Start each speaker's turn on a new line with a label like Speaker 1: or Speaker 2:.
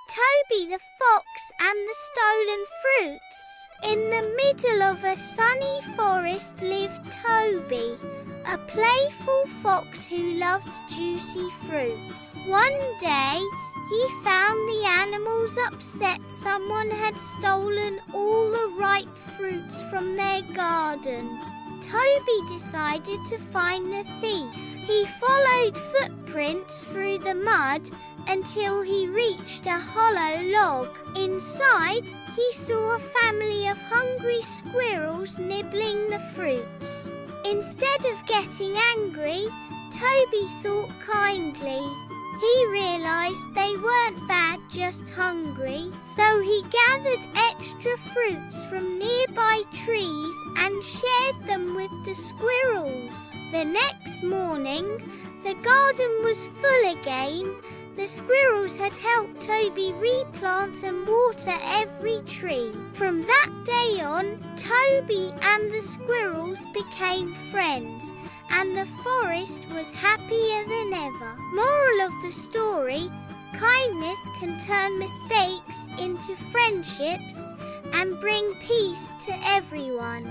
Speaker 1: Toby the Fox and the Stolen Fruits. In the middle of a sunny forest lived Toby, a playful fox who loved juicy fruits. One day, he found the animals upset someone had stolen all the ripe fruits from their garden. Toby decided to find the thief. He followed footprints through the mud until he reached a hollow log. Inside, he saw a family of hungry squirrels nibbling the fruits. Instead of getting angry, Toby thought kindly. He realized they weren't bad, just hungry. So he gathered extra fruits from nearby trees and shared them with the squirrels. The next morning, the garden was full again. The squirrels had helped Toby replant and water every tree. From that day on, Toby and the squirrels became friends, and the forest was happier than ever. Moral of the story: kindness can turn mistakes into friendships and bring peace to everyone.